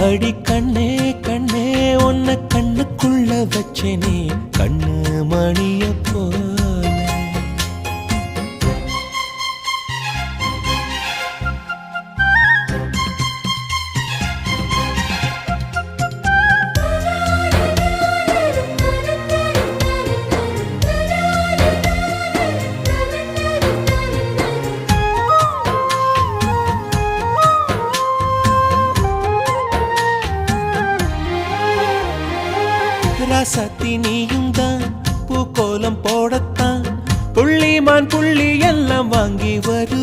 அடி கண்ணே கண்ணே உன்னை கண்ணுக்குள்ள வச்சேனே கண்ணு மணிய போல ராசாத்தி நீயும் தான் பூக்கோலம் போடத்தான் புள்ளிமான் புள்ளி எல்லாம் வாங்கி வரு